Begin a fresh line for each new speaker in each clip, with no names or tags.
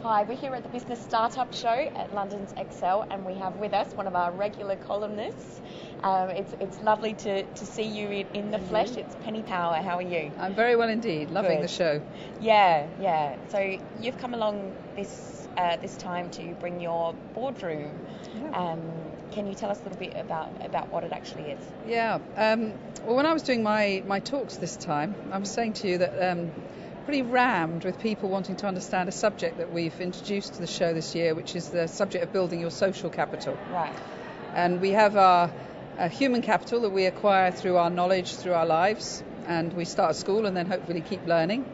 Hi, we're here at the Business Startup Show at London's Excel, and we have with us one of our regular columnists. It's lovely to see you in the flesh. It's Penny Power. How are you?
I'm very well indeed. Loving the show.
Yeah. So you've come along this time to bring your boardroom.
Yeah.
Can you tell us a little bit about what it actually is?
Yeah. Well, when I was doing my talks this time, I was saying to you that pretty rammed with people wanting to understand a subject that we've introduced to the show this year, which is the subject of building your social capital.
Right.
And we have our human capital that we acquire through our knowledge, through our lives, and we start at school and then hopefully keep learning.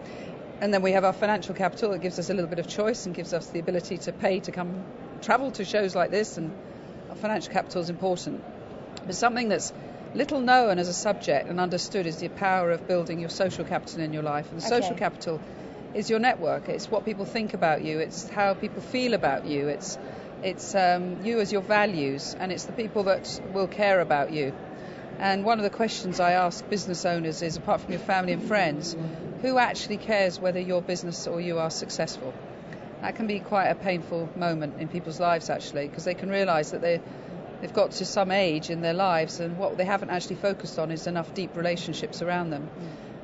And then we have our financial capital that gives us a little bit of choice and gives us the ability to pay to come travel to shows like this, and our financial capital is important. But something that's little known as a subject and understood is the power of building your social capital in your life. And the social capital is your network. It's what people think about you. It's how people feel about you. It's you as your values, and it's the people that will care about you. And one of the questions I ask business owners is, apart from your family and friends, who actually cares whether your business or you are successful? That can be quite a painful moment in people's lives, actually, because they can realise that they've got to some age in their lives, and what they haven't actually focused on is enough deep relationships around them.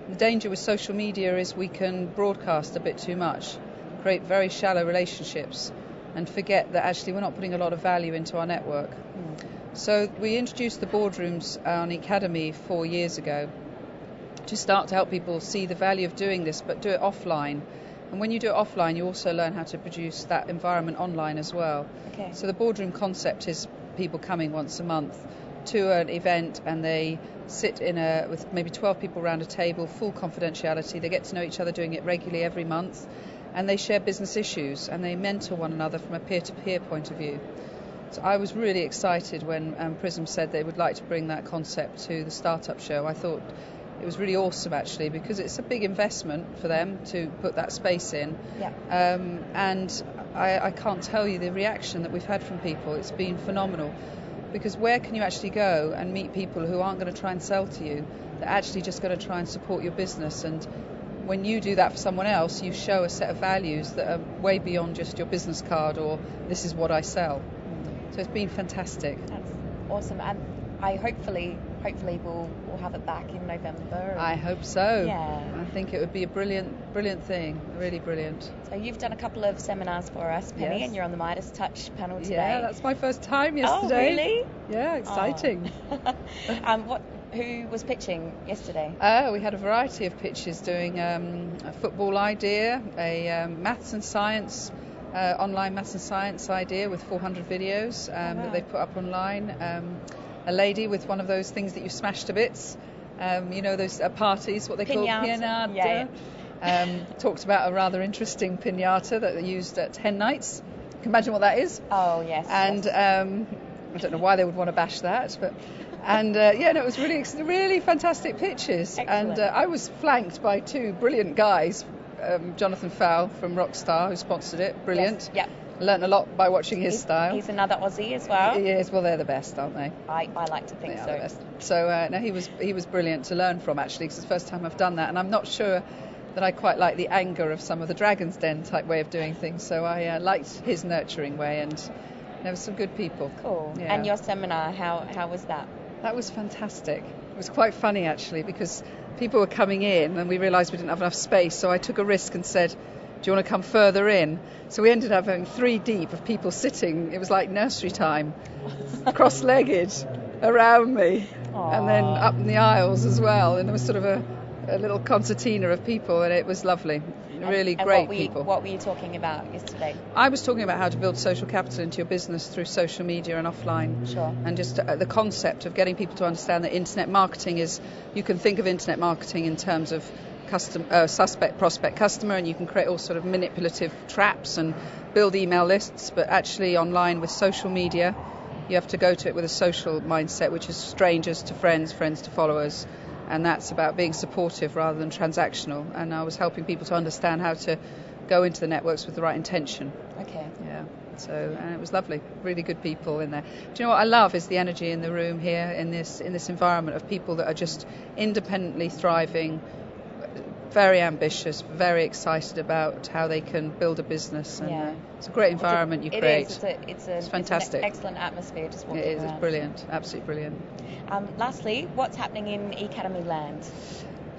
The danger with social media is we can broadcast a bit too much, create very shallow relationships, and forget that actually we're not putting a lot of value into our network. So we introduced the boardrooms on the Academy 4 years ago to start to help people see the value of doing this, but do it offline. And when you do it offline, you also learn how to produce that environment online as well.
Okay.
So the boardroom concept is people coming once a month to an event, and they sit with maybe 12 people around a table, full confidentiality. They get to know each other, doing it regularly every month, and they share business issues, and they mentor one another from a peer-to-peer point of view. So I was really excited when Prism said they would like to bring that concept to the Startup Show. I thought it was really awesome, actually, because it's a big investment for them to put that space in.
Yeah.
And I can't tell you the reaction that we've had from people. It's been phenomenal, because where can you actually go and meet people who aren't going to try and sell to you? They're actually just going to try and support your business. And when you do that for someone else, you show a set of values that are way beyond just your business card or this is what I sell. So it's been fantastic.
That's awesome. And I hopefully we'll have it back in November.
I hope so.
Yeah.
I think it would be a brilliant thing, really brilliant.
So you've done a couple of seminars for us, Penny,
Yes.
and you're on the Midas Touch panel today.
Yeah, that's my first time yesterday.
Oh, really?
Yeah, exciting.
Who was pitching yesterday?
We had a variety of pitches, doing a football idea, a maths and science, online maths and science idea with 400 videos that they put up online. A lady with one of those things that you smash to bits, those parties, what they call pinata.
Yeah.
Talked about a rather interesting pinata that they used at hen nights. You can imagine what that is.
Oh, yes.
And I don't know why they would want to bash that, but it was really fantastic pitches.
Excellent.
And I was flanked by two brilliant guys, Jonathan Fowle from Rockstar, who sponsored it. Brilliant.
Yes. Yep.
Learned a lot by watching his style.
He's another Aussie as well.
He is. Well, they're the best, aren't they?
I like to think
They are
so.
the best. So no, he was brilliant to learn from, actually, because it's the first time I've done that, and I'm not sure that I quite like the anger of some of the Dragon's Den type way of doing things. So I liked his nurturing way, and there were some good people.
Cool.
Yeah.
And your seminar, how was that?
That was fantastic. It was quite funny, actually, because people were coming in and we realised we didn't have enough space, so I took a risk and said, do you want to come further in? So we ended up having 3 deep of people sitting. It was like nursery time, cross-legged around me.
Aww.
And then up in the aisles as well. And there was sort of a little concertina of people, and it was lovely. Really great people.
What were you talking about yesterday?
I was talking about how to build social capital into your business through social media and offline.
Sure.
And just the concept of getting people to understand that internet marketing is, you can think of internet marketing in terms of suspect, prospect, customer, and you can create all sort of manipulative traps and build email lists, but actually online with social media, you have to go to it with a social mindset, which is strangers to friends, friends to followers. And that's about being supportive rather than transactional. And I was helping people to understand how to go into the networks with the right intention.
Okay.
Yeah. So, and it was lovely. Really good people in there. Do you know what I love is the energy in the room here in this environment of people that are just independently thriving, very ambitious, very excited about how they can build a business. And it's a great environment you create.
It's
fantastic.
It's an excellent atmosphere just walking
It is.
around.
It's brilliant. Absolutely brilliant.
Lastly, what's happening in eAcademy land?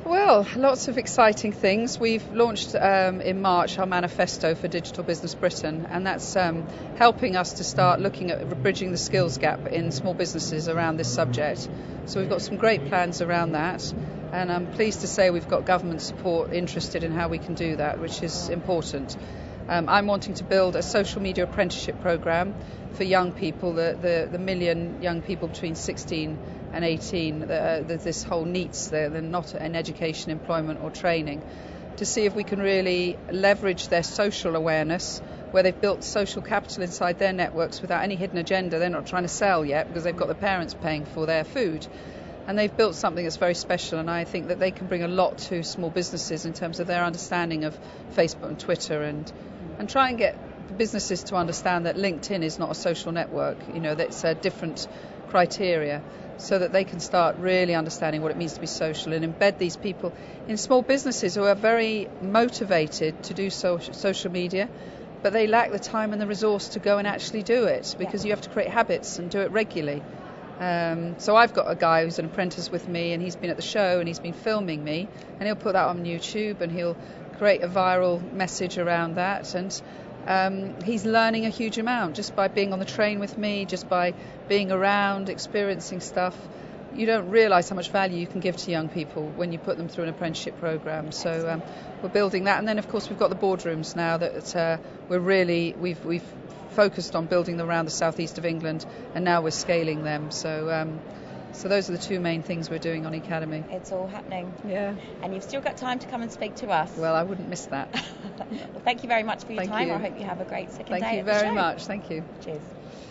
Well, lots of exciting things. We've launched in March our manifesto for Digital Business Britain, and that's helping us to start looking at bridging the skills gap in small businesses around this subject. So we've got some great plans around that, and I'm pleased to say we've got government support interested in how we can do that, which is important. I'm wanting to build a social media apprenticeship programme for young people, the million young people between 16 and 18, this whole NEETs, they're not in education, employment or training, to see if we can really leverage their social awareness, where they've built social capital inside their networks without any hidden agenda. They're not trying to sell yet because they've got the parents paying for their food. And they've built something that's very special, and I think that they can bring a lot to small businesses in terms of their understanding of Facebook and Twitter, and try and get businesses to understand that LinkedIn is not a social network, that's a different criteria, so that they can start really understanding what it means to be social and embed these people in small businesses who are very motivated to do social media, but they lack the time and the resource to go and actually do it, because you have to create habits and do it regularly. So I've got a guy who's an apprentice with me, and he's been at the show and he's been filming me, and he'll put that on YouTube and he'll create a viral message around that, and he's learning a huge amount just by being on the train with me, just by being around, experiencing stuff. You don't realise how much value you can give to young people when you put them through an apprenticeship programme. So we're building that, and then of course we've got the boardrooms now that we've focused on building them around the southeast of England, and now we're scaling them. So those are the two main things we're doing on eAcademy.
It's all happening.
Yeah.
And you've still got time to come and speak to us.
Well, I wouldn't miss that.
Well, thank you very much for your time. I hope you have a great second day.
Thank you very much. Thank you.
Cheers.